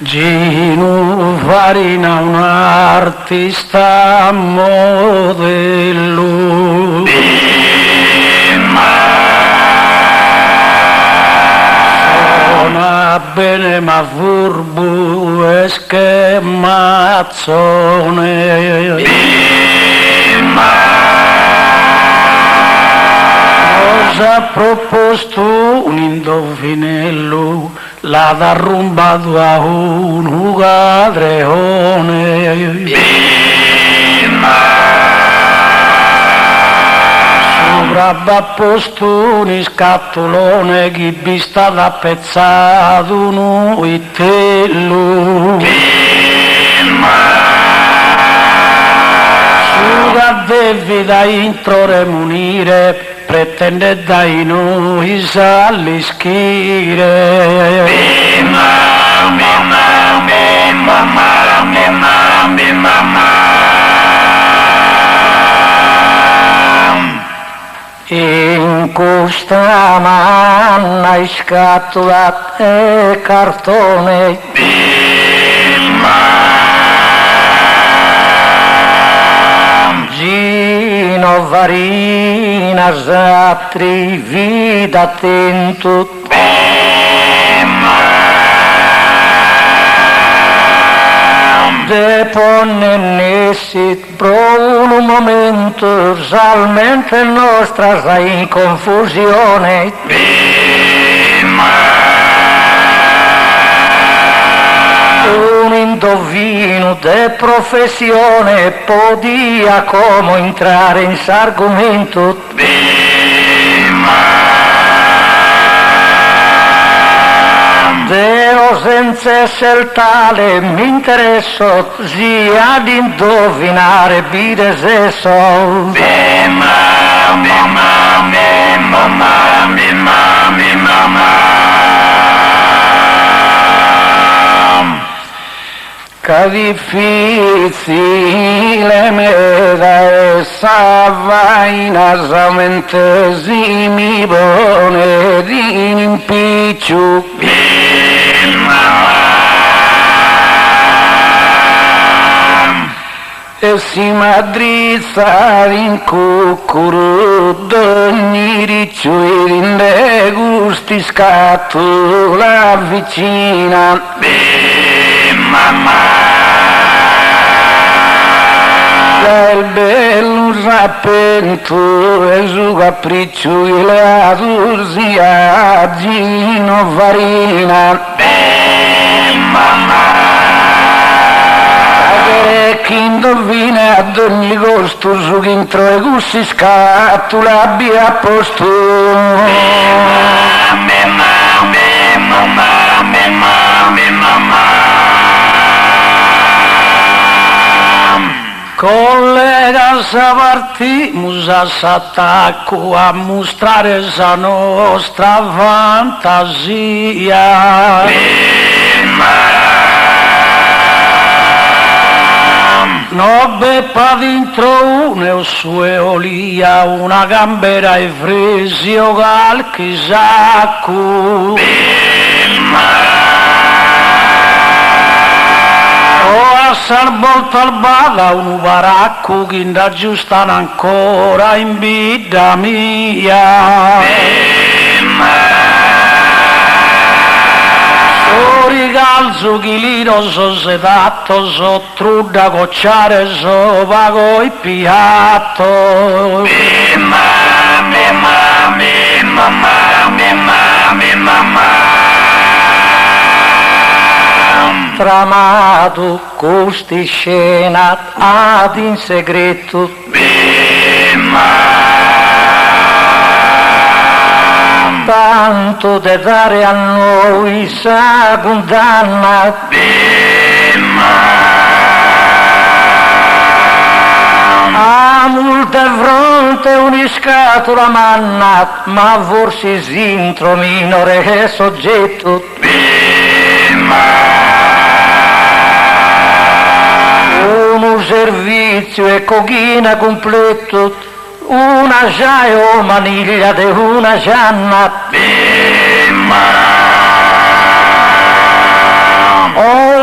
Gino Farina, un artista modello. Suona bene ma furbo e schemazzone. Ha proposto un indovinello, l'ha arrumbato a un cadreone. Sopra ha posto un scatolone che vi sta pezzato un uitello. Sulla debita intro remunire, pretende dai noi sallischire. In questa manna è scatola e cartone. Gino Farina s'attri vita attento. Depone nessi pro un momento salmente nostra sei in confusione. Un indovino de professione podia come entrare in s'argomento. Deo senza essere tale mi interesso sia ad indovinare bide se so. Che difficile me da essa vaina samentesimi buone di impicciu. E si madrizza in cucuru d'ogni riccio e in gusti scatto la vicina. Il bello rappento e su capriccio e la tursia Gino Farina. Chi indovina ad ogni costo su chi intro e gussi scatto l'abbia a posto. Collega sa partimus a s'attacco a mostrare sa nostra fantasia. No beppa dentro une sue olia, una gambera e fresio qualche sacco. O a salvolta al bada un baracco che da giustano ancora in vita mia. Ricalzo chilino so sedatto, so trudda cocciare, so pago il piatto. Tramato costi scena ad in segreto. Tanto de dare a noi sa condanna. A multe fronte un'iscatola manna, ma forse s'intro minore è soggetto. Uno servizio e cochina completo, una già o maniglia de una gianna. Oh,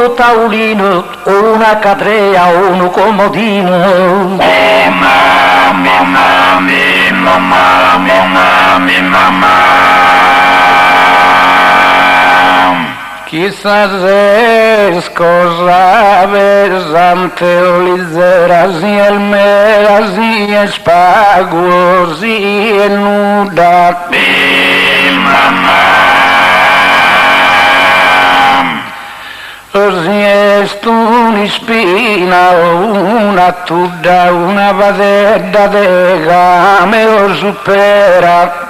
un tavolino, una cadrea, un comodino. Chissà se scosave sante olizera, sia il mera, sia spago, sia nuda. Sia un'ispina, una tudda, una vadedda de game o supera.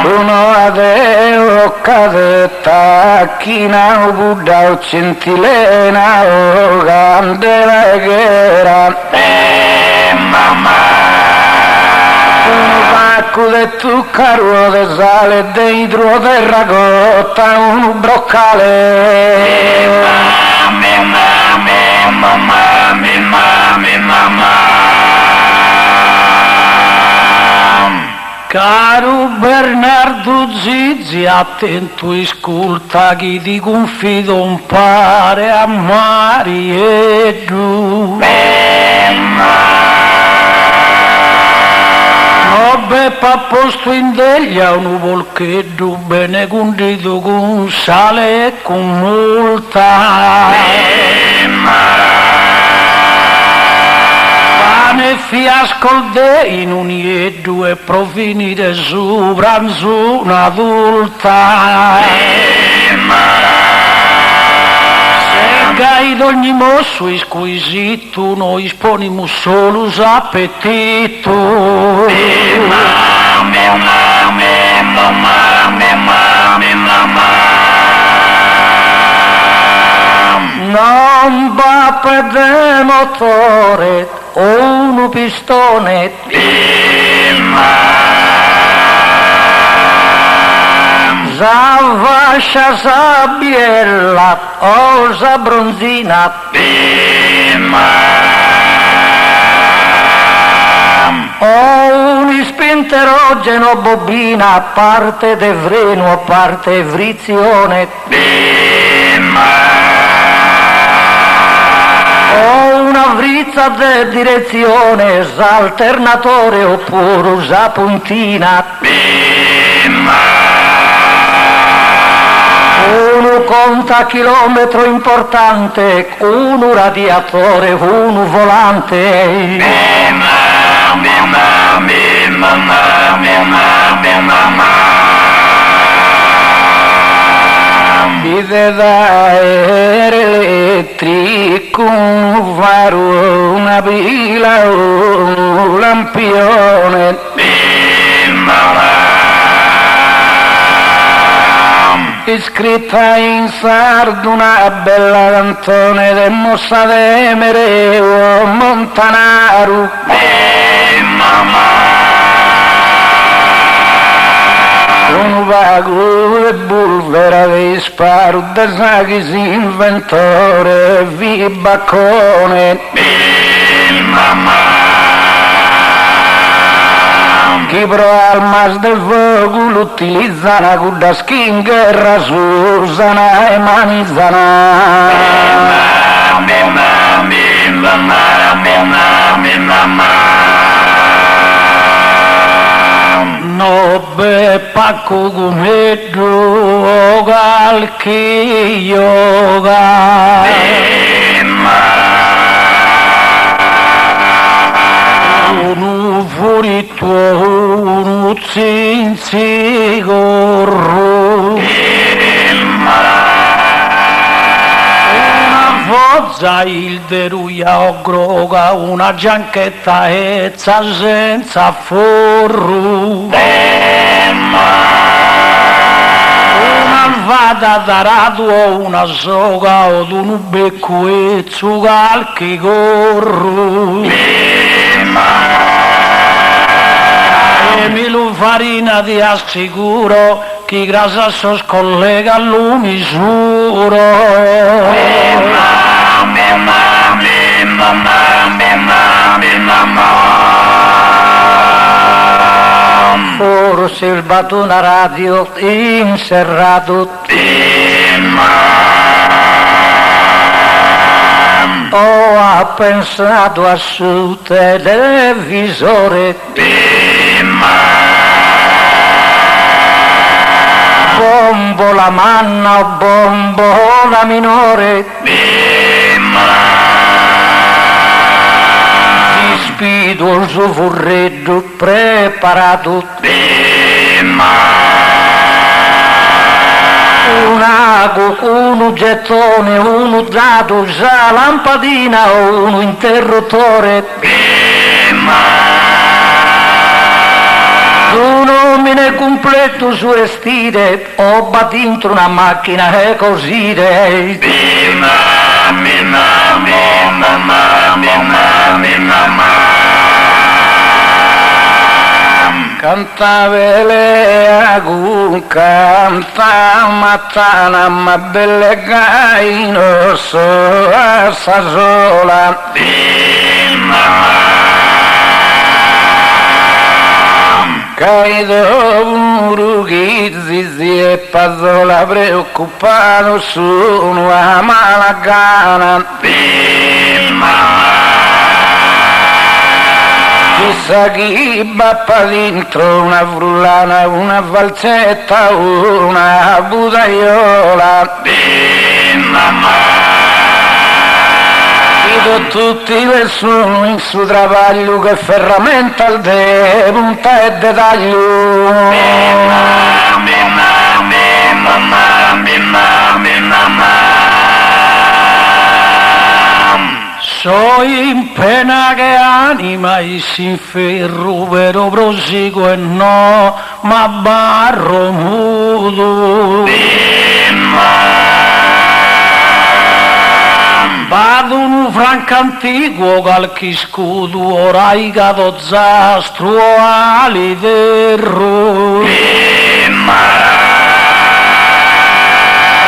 Uno adeo cadetta, china o buddha o centilena o candela e ghera. Un pacco de zucchero, de sale, dentro de ragotta, un broccale. Caro Bernardo Zizi, attento e ascolta chi ti confido un pare a Marietto. No beppa posto in deglia un volcheddo bene condito con sale e con molta. Pane fiasco de in unieddu e profinire sopra una adulta. Se gai d'ogni mosso squisito, noi esponimus solus appetito. Non va per de motore o un pistone. Zavascia sabbiella o bronzina. O un ispinterogeno bobina, a parte de vreno, a parte frizione. O una frizza de direzione, s'alternatore oppure usa puntina. Uno conta chilometro importante, uno radiatore, uno volante. Vide da elettrico, un faro, una pila, un lampione. Iscritta in sardo una bella cantone de mossa de Mereo Montanaru. Un vago e bulvera di sparo de saghi inventore vi baccone. Chi pro armas del fuoco l'utilizzano con da schingherra susana e manizana. No be pacco gumeddo calchi yoga. Unu furito, unu zinzigorro. Una vozza il deruia o groga, una gianchetta ezza senza forro. Una vada d'arato, una soga o d'un becco e calchi corro. Emilu farina ti assicuro, chi grasa so scollega all'umisuro. forse il batuna radio inserrato, ho pensato a su televisore, bombo la manna, bombo la minore, ti spido il suo furreddo preparato, un ago, uno gettone, uno dato, già lampadina o un interruttore, un nomine completo su estire, ho battinto una macchina e così cantavele agu, canta matana, ma belle gaino, so a sasola, caido murugizzi e pazzola preoccupato su una malagana, chissà chi bappa dentro, una frullana, una falsetta, una budaiola, vedo tutti che sono in suo travaglio, che ferramenta al de punta e dettaglio, so in pena che anima e si inferro, vero prosigo e no, ma barro muto. Vado un franco antico qualche scudo, ora i cato zastro ali terro.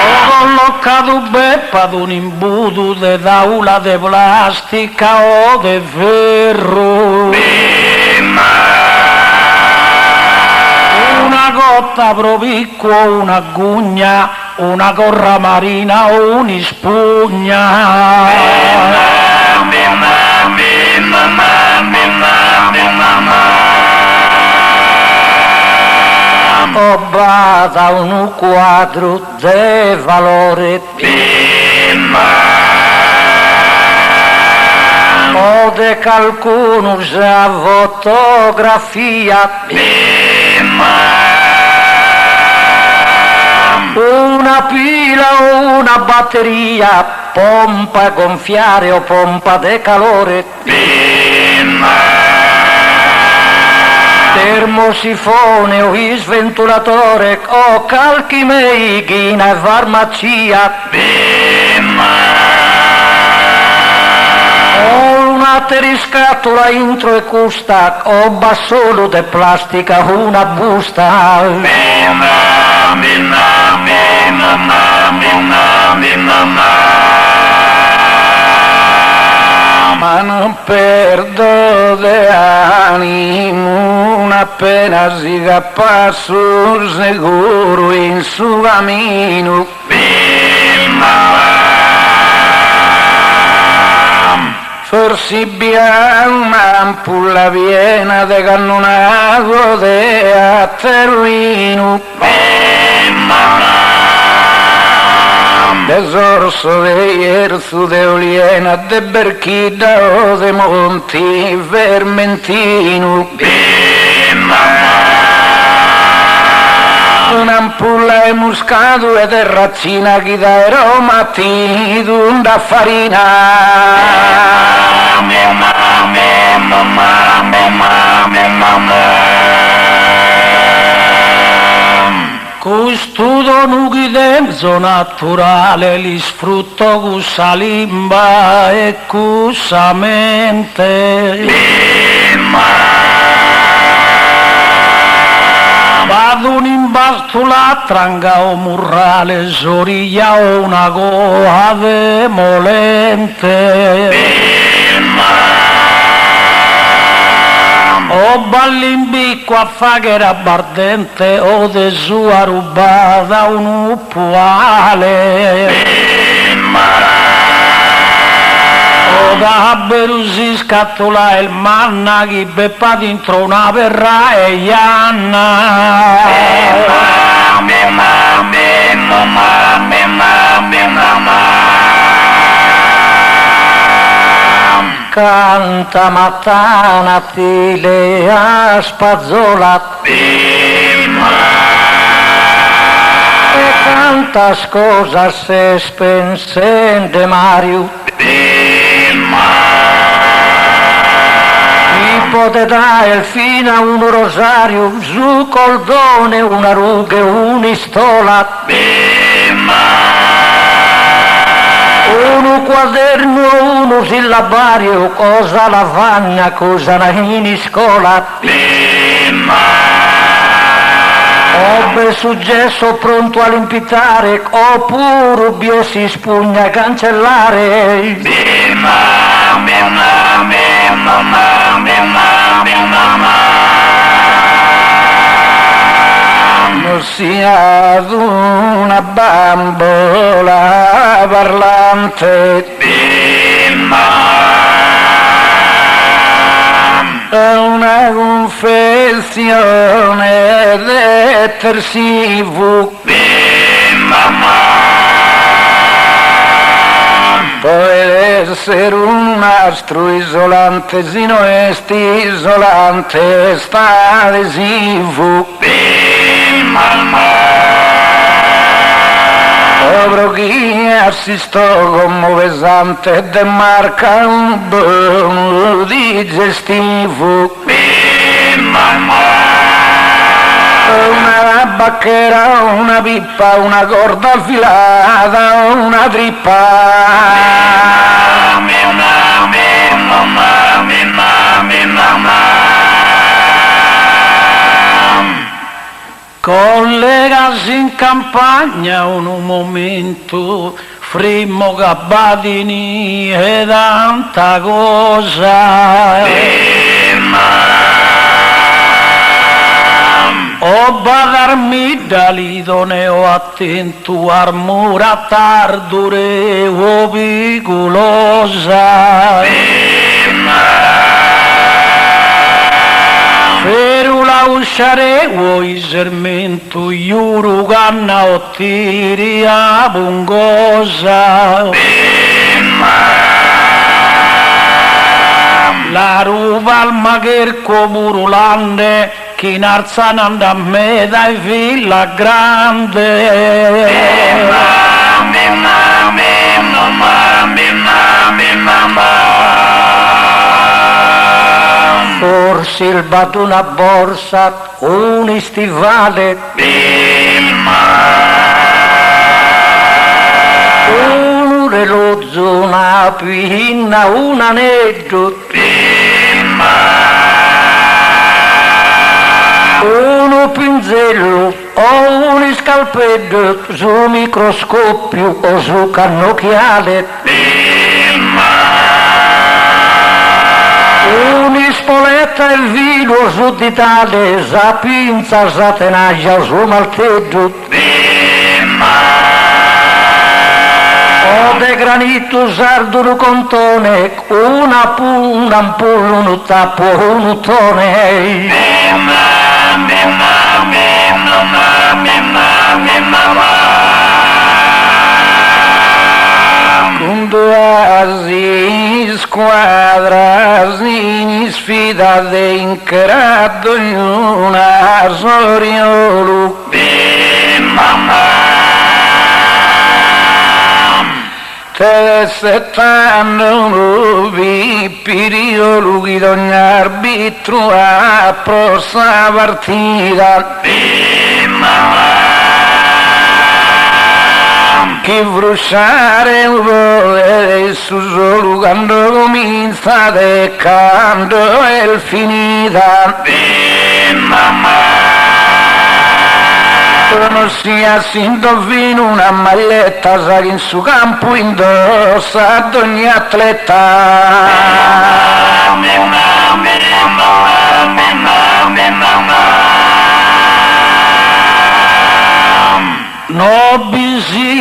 Ho collocato beppa ad un imbuto de taula de plastica o de ferro. Una cotta propicco, una gugna, una corra marina o un'ispugna. Ho bata un quadro de valore, o de qualcuno già fotografia, una pila o una batteria, pompa gonfiare o pompa de calore, termosifone o sventilatore o calchi meichina e farmacia, o una teriscatola intro e custa o bassolo de plastica una busta, ma non perdo de animo, una appena si cappa sul sicuro in su cammino, forse un'ampulla piena de cannonato de atterrino, desorso de ierzo de oliena, de berchida o de monti vermentino, un'ampulla e muscato e terrazzina chi da aromati d'unda farina, custudo nuchi denso naturale li sfrutto con salimba e con sa mente, vado un imbasto la tranga o murrale, soriglia o una goa de molente, O ballimbicco a fagera bardente o de sua rubata un uppuale o da berusi scatola il manna chi beppa dentro una perra e ianna canta matana tile a spazzola e canta scosa se spensende Mario ipoteta il fino a un rosario su coldone una ruga e un'istola uno quaderno, uno sillabario, cosa lavagna, cosa in scuola. Obbe successo pronto all'impitare, oppure biesi spugna a cancellare. Non sia ad una bambola parlante una confessione detersivo può essere un nastro isolante sino est isolante sta adesivo Povero chi assistò come pesante demarca un buono digestivo una bacchera, una pippa, una corda affilata, una trippa collegasi in campagna un momento frimmo gabbatini e tanta cosa o badarmi dall'idoneo attento armura tardure o picolosa Ferula usciare vuoi sermento iuru ganna o tiri a bungosa la ruba al magherco murulande chi narzananda a me dai villa grande forse il bato una borsa, un stivale, un relozzo, una pinna, un anello, uno pinzello o un scalpello su microscopio o su cannocchiale. Un'ispoletta e il vino su di tale, sa pinza, sa tenaglia su malteggio. O de granito sardo un contone, una ampolla, un tappo, un tone. Quasi squadra si sfida de incrado in una soriolo te settano nuovi periodi di ogni arbitro a prossa partita che bruciare un po' adesso solo quando comincia e quando è finita non sia si indovina una maglietta sa che in suo campo indossa ad ogni atleta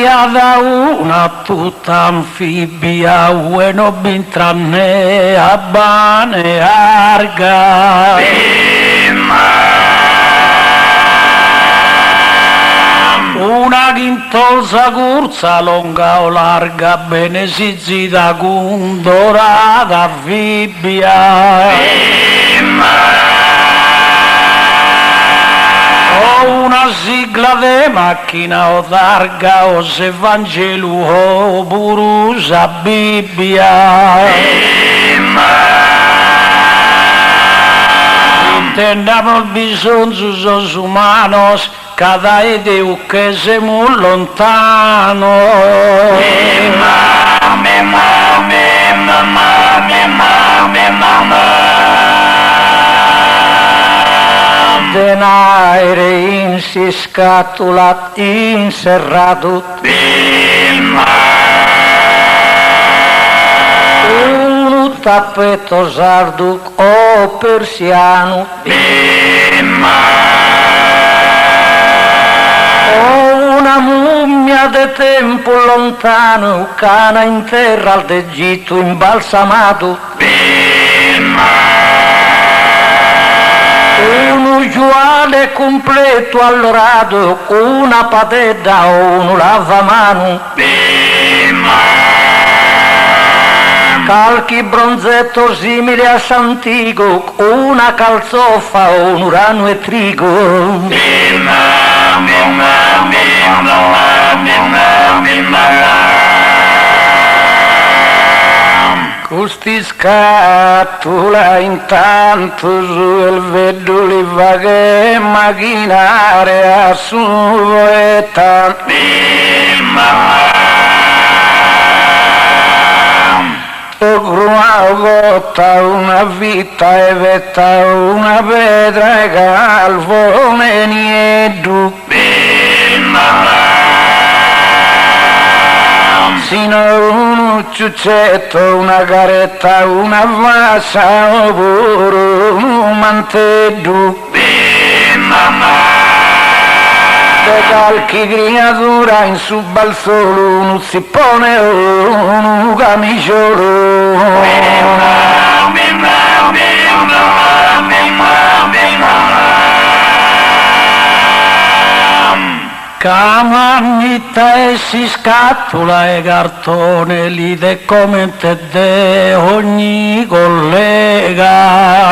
da una tutta anfibia, e non bintranne a bane arga. Una ghintolsa curza longa o larga, bene si zida con dorata fibbia. O una sigla de macchina o targa, o se Vangelo o purusa Bibbia. Entendamos bisognos humanos, cada idea que se muy lontano. Tenaire in si scatola inserrato. Un tappeto sardo o persiano. Una mummia de tempo lontano, cana in terra al d'Egitto imbalsamato. Un usuale completo allorato, una patedda o un lavamano. Calchi bronzetto simile a Santigo, una calzoffa o un urano e trigo. Custi scatula intanto su il veduli vaghe macchinare a sueta. Gotta una vita e vetta una pedra e calvone nieddu. Sino un ciuccetto, una caretta, una vasa oppure un manteddu. De qualche creatura in su balsolo, un zippone o un camiciolo. Camannita e si scatola e cartone, lide come te de ogni collega.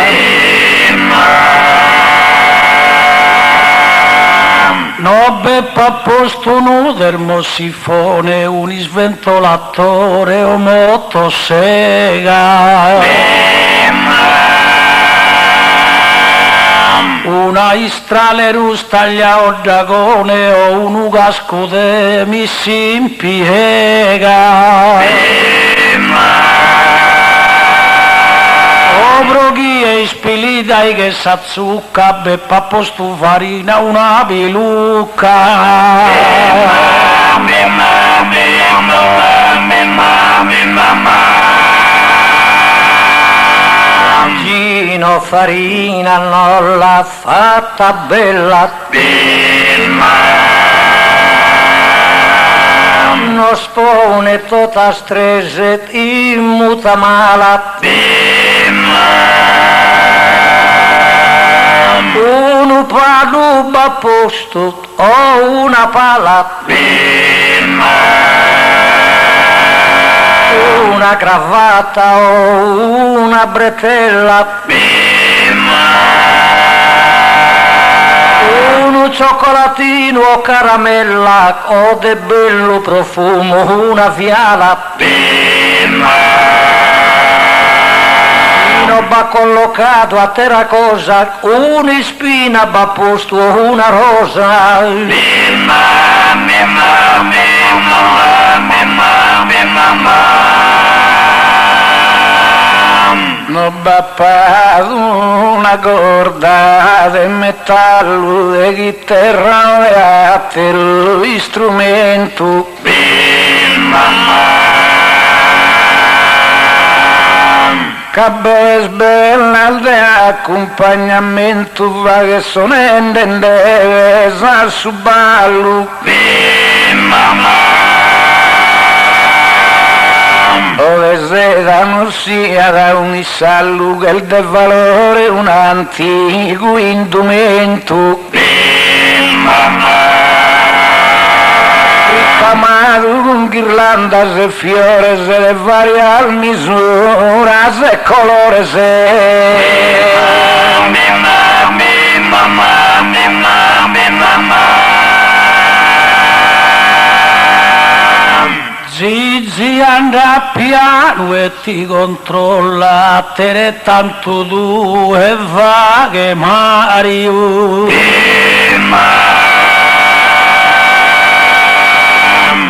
No beppa a posto nuder mossifone, un isventolatore o motosega. Una istrale rustaglia o dragone o un ugasco de mi si impiega. Obroghi e ispilita e che s'azzucca, beppa a posto farina una pilucca. Gino farina non l'ha fatta bella. No spone tutta strese in muta mala. Uno paluba a posto o una pala. Una cravatta o una bretella. Un cioccolatino o caramella o de bello profumo, una fiala. Va collocato a terra cosa, un'ispina va a posto una rosa. No va una corda di metallo, di chitarra e altro strumento. Cabes bella de accompagnamento va che sonende in deve sa su ballo. ove seda non sia da unisallu che il de valore un antico indumento ricamato con ghirlandas e fiores de varia misuras e colores Gigi andrà piano e ti controlla, te ne tanto tu e va che Mario.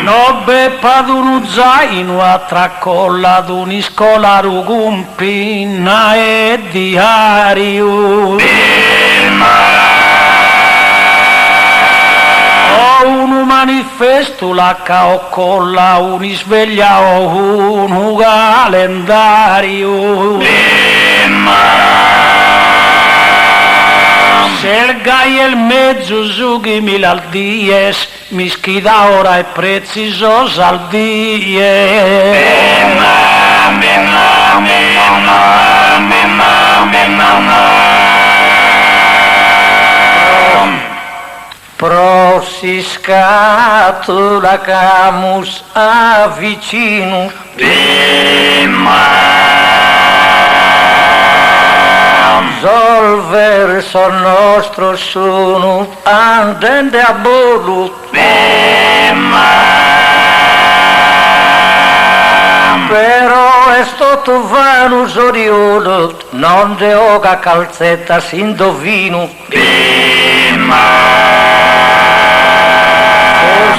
No beppa d'un zaino a tracolla d'un scolaru con pinna e diario. Un manifesto la caoccolla, un sveglia o un calendario. Se il gai e il mezzo su chi mi l'aldies, mi schida ora e prezzi so saldie. Prosi scatola camus avvicino Sol verso nostro sono andende a bolu Però è stato vano soriolo non de oca calzetta s'indovino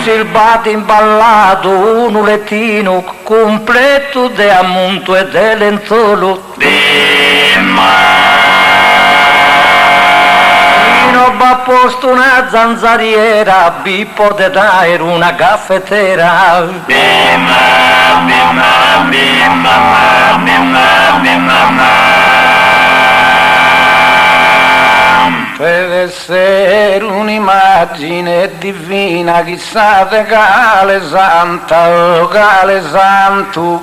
Silbato imballato un lettino completo de ammonto e de lentolo Fino va posto una zanzariera Bippo de dare una gaffetera Per essere un'immagine divina, chissà te cale santa o cale santo.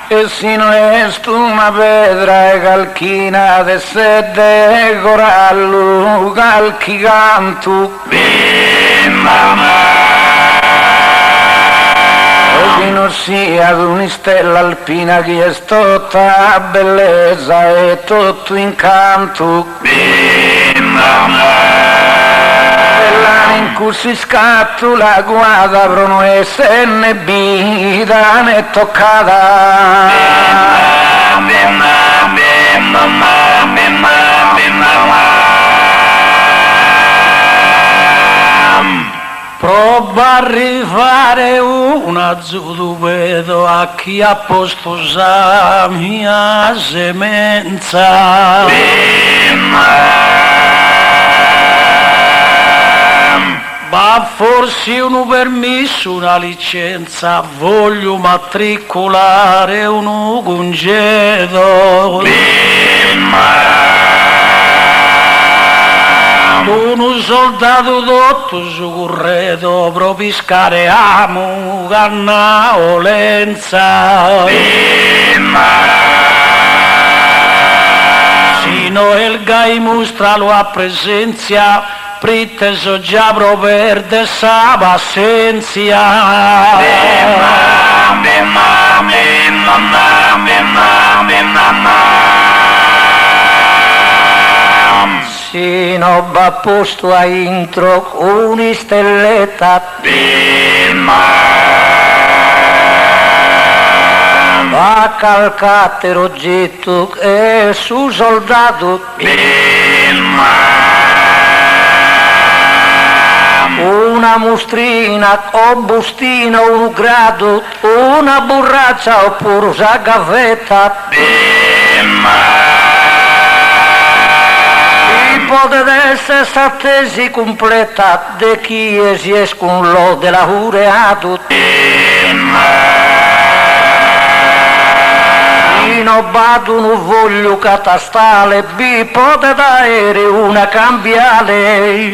E sino est una pedra e calchina de sede corallo calchi canto. Che non sia un'istella alpina che è tutta bellezza e tutto incanto quella in cui si scatula guarda però non è SNB da né toccata Prova arrivare una zuduvedo a chi ha posto sa mia semenza. Ma forse un permesso, una licenza, voglio matricolare un congedo. Uno soldato dotto su corredo proprio scariamo canna olenza sino il gai mostra la presenza pritte so già pro perde sa pazienza Sino va posto a intro un'istelletta va calcate l'oggetto e su soldato una mostrina o bustina un grado una borraccia oppure una gavetta potete essere stati completa di chi si escono lo della laureato Ino vado non voglio catastale B potete avere una cambiale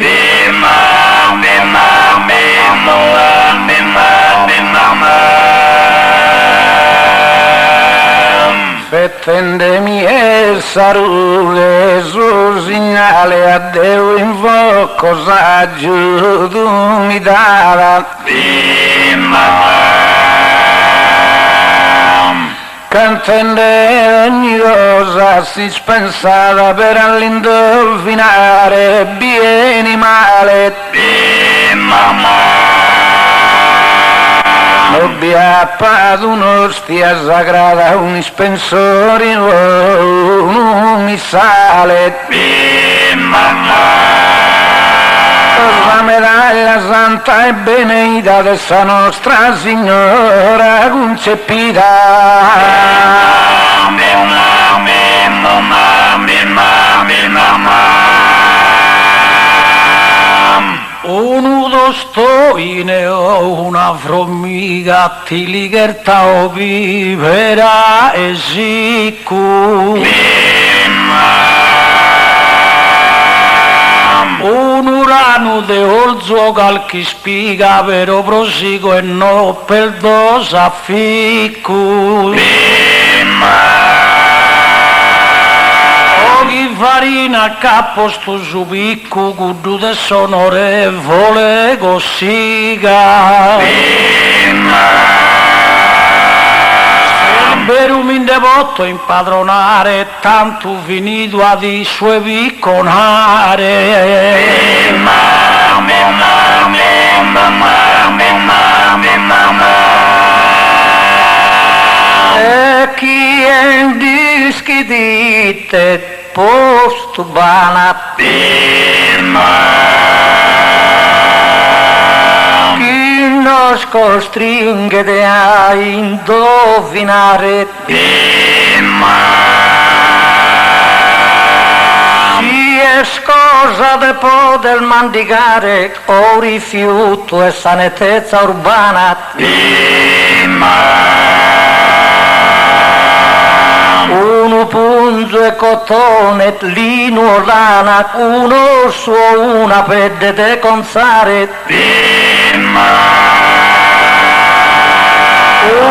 Fettende mie sarughe su segnale a Dio invoco saggio tu mi dava cantende ogni cosa si spensata per all'indovinare vieni male Obbiappato un'ostia sagrata, un spensori, un missale. La medaglia santa e beneita dessa nostra Signora concepita. Un dostoine o una formica ti libertà o vivera e sicuro. Un urano de olzo calchi spiga però prosigo e no per dosa ficco. Farina capo sto su picco cuddu de sonorevole cossiga per un indebotto impadronare tanto finito a di sue picconare e chi è in dischi dite posto bana chi nos costringe a indovinare chi è scosa de poter mandicare o rifiuto e sanitezza urbana uno punzo e cotone, lino lana, uno suo una pelle de consare,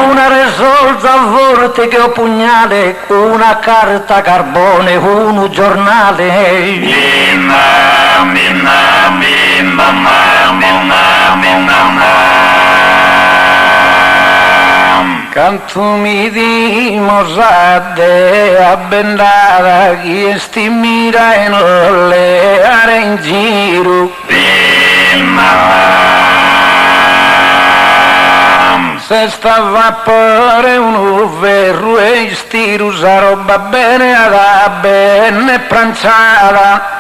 una risolza a vortiche o pugnale, una carta carbone, uno giornale. Canto mi dimosate a bendata chi stimira e non le are in giro se stava a pare un verro e stiru sa roba bene ada bene pranciata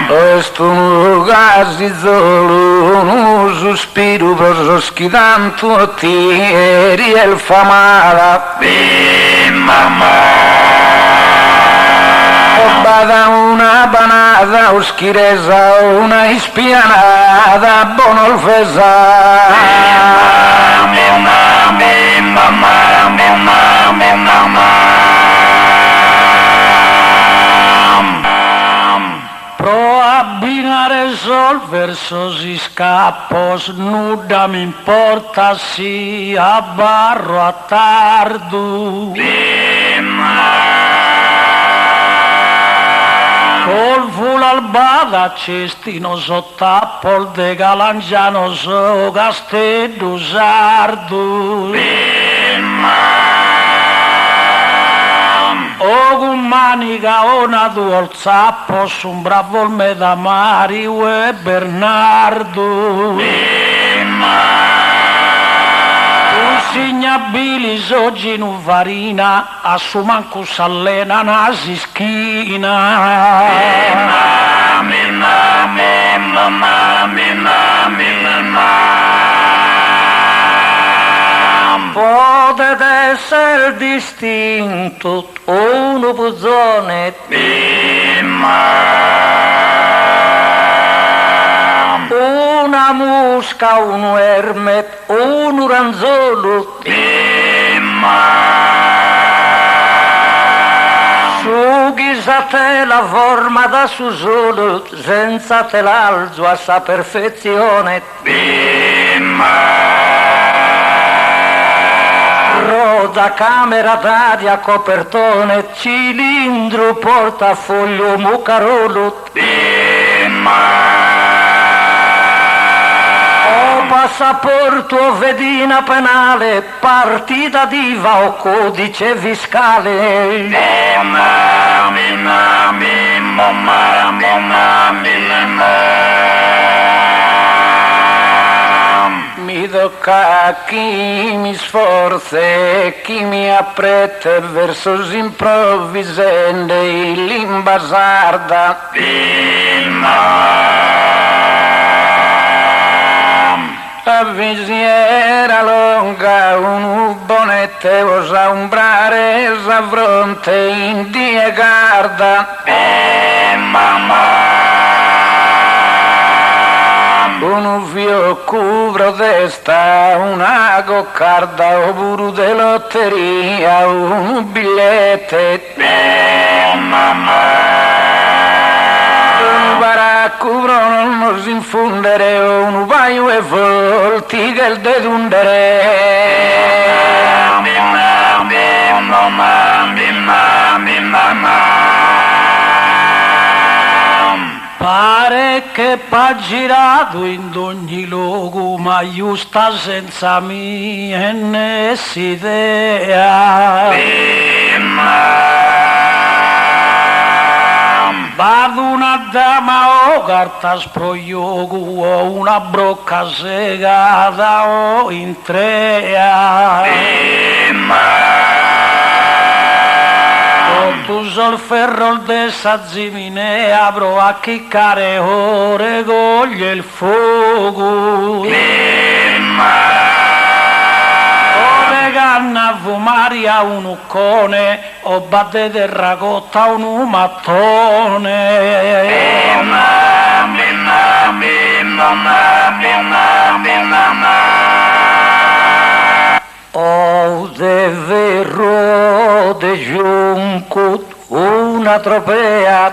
questo casi solo un sospiro per schidanto ti eri el famata bada una panata o schiresa una ispianata buona pro abbinare sol verso si scappo nuda mi importa si a barro a tardo col fulo albada cestino sottappo de galangiano so castello sardo o con manica una due zappo su un bravo me da Mario e Bernardo un signabili soggi nu farina a su manco s'allena nasi schina potete essere distinto uno puzzone una musca, un ermet, un ranzolo su chi senza te la forma da su solo, senza te l'alzo a sa perfezione. Roda, camera d'aria, copertone, cilindro, portafoglio, mucarolo. Passaporto, vedina penale, partita d'IVA o codice fiscale. Mi tocca chi mi sforza e chi mi appretta verso improvvisende limba sarda. La visiera lunga, un bonette osa umbrare, sa fronte in die guarda. Un fio cubro testa, una coccarda, oppure de lotteria, un bigliette. Cubro non si infundere, un paio e volti che il dedundere. Pare che pa girato in ogni luogo, ma io sta senza mia idea. Vado una dama o carta sprogliogo o una brocca segata o in trea. Tu sol ferro de sa ziminea, apro a chiccare ore, coglie il fuoco. Canna a fumare a un uccone o batte terracotta a un mattone. Oh, de verro de giunco una tropea.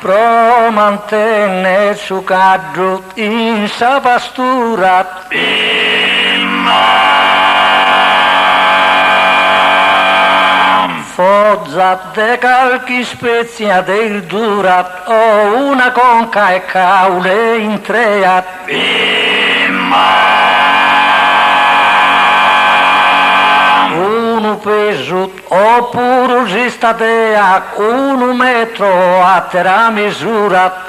Pro mantenne su cadro in sa pastura. Foggia de calchi spezia del durat o una conca e caule in trea. Uno peso oppure si statea 1 metro a terra misura.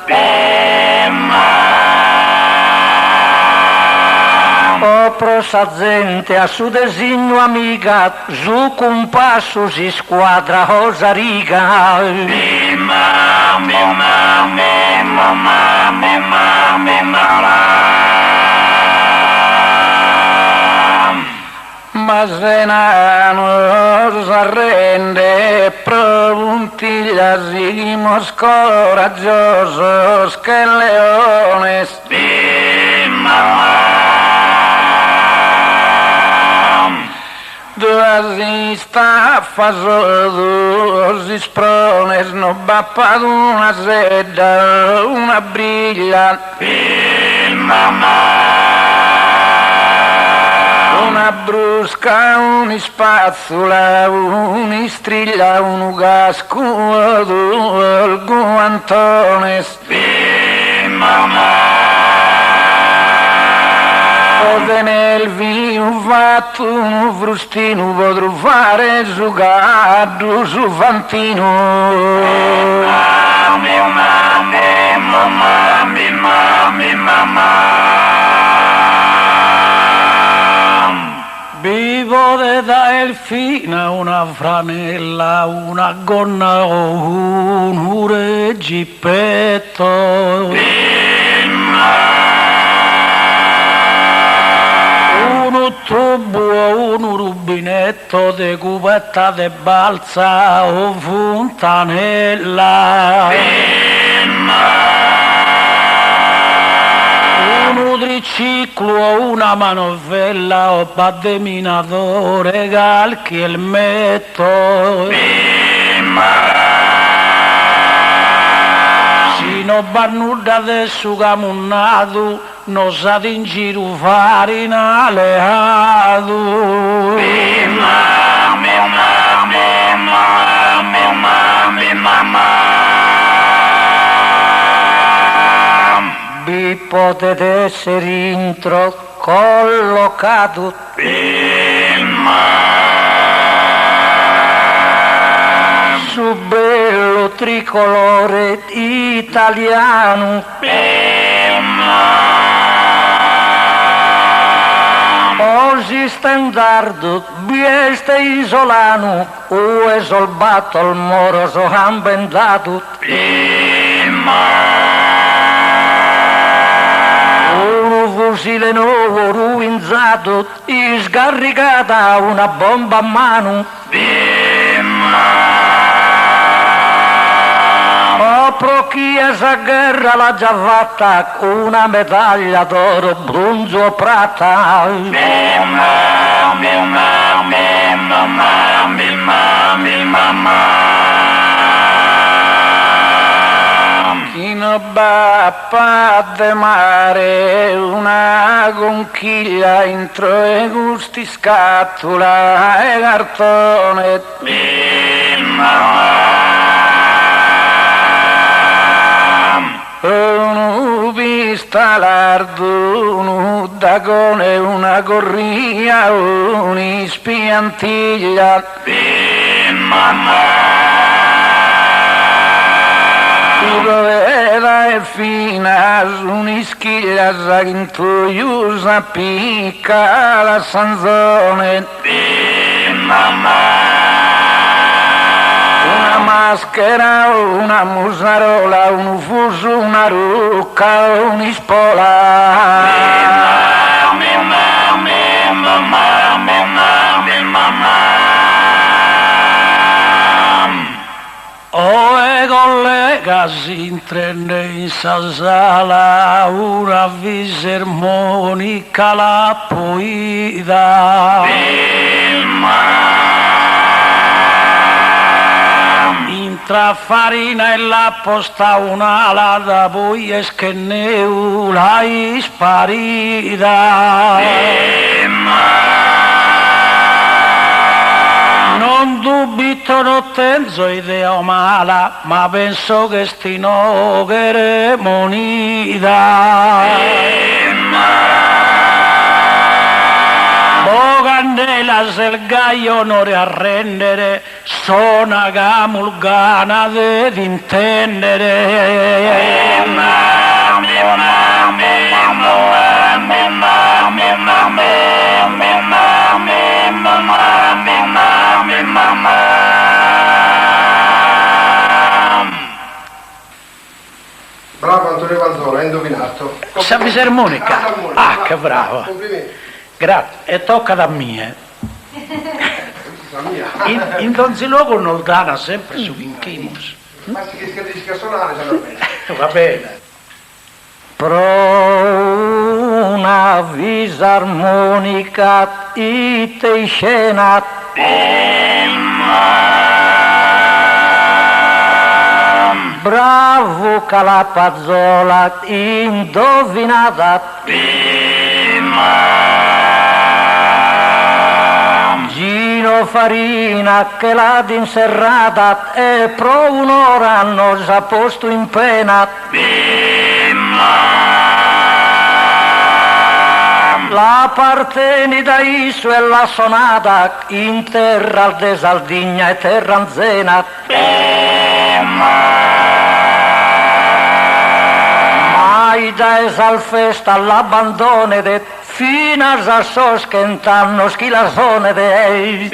O prosa gente a su designo amica, su compasso si squadra cosa riga. Ma se non s'arrende, puntiglia seguimos coraggiosos che leones. Due sta fasoso, si sprone, snobappa ad una sedda, una briglia. Una brusca, un'ispazzola, un'istriglia, un casco, il guantone. Ode nel vino fatto un frustino, potrò fare su gaddo, su fantino. Vivo da elfina, una franella, una gonna o un reggipetto. Uno tubo, un rubinetto de cupetta de balsa o fontanella. Uno triciclo fascicolo, una manovella o baddeminatore, calchi il metto. Si non bannuda adesso camunnato, non sa in giro farina aleato. Vi potete essere intro collocato su bello tricolore italiano. Oggi standardo bieste isolano, o è solbato il moro so ambendato. Un fucile nuovo ruinzato, scaricata una bomba a mano. Proprio chi è sa guerra l'ha già fatta, una medaglia d'oro, bronzo o prata. Chi non bappa de mare, una conchiglia intro e gusti scatola e cartone. Un pistalardo, un dagone, una corria, un'ispiantiglia. Vera e fina, un'ischiglia, sa picca la sanzone. Una maschera, una musarola, un fuso, una rucca, un'ispola. Oh, collega si intende in sala, una fisarmonica la poida. Intra farina e la posta una lata, poi è che ne la isparida. Non dubito, non tenzo idea mala, ma penso che stino che monida. Oh candela, se il gaio non riarrendere, sono camulgana di intendere. Bravo Antonio Vanzola, hai indovinato. Sa fisarmonica? Ah, che bravo. Complimenti. Grazie. E tocca da me. In Donzilogo non dana sempre su Vinchimus. Basta che riesca a suonare, già va bene. Va bene. Pro una fisarmonica ite scena. Bravo Calapazzola, indovinata. Gino Farina che l'ha inserrata e pro un'ora hanno già posto in pena. La partenita isu e la sonata in terra al desaldigna e terra anzena. Mai da esal festa all'abbandone de fino a so schentanno schilazone de.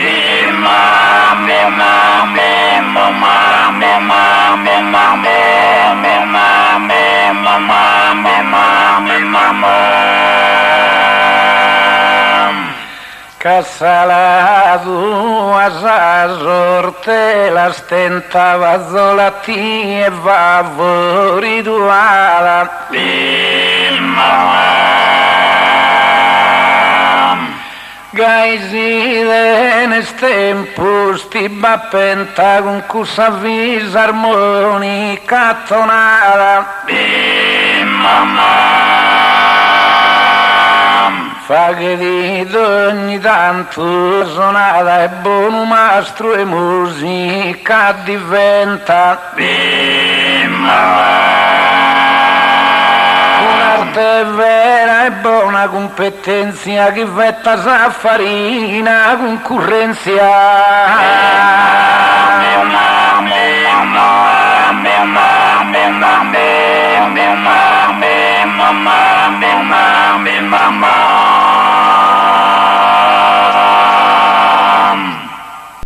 Casalado a sorte la stentava zolati e favoriduala. Gaisi denes tempus tiba penta con cussa fisarmonica tonata. Fa che dite ogni tanto sonata è buono mastro e musica diventa un'arte vera e buona competenza che vetta sa farina concorrenza. Mamma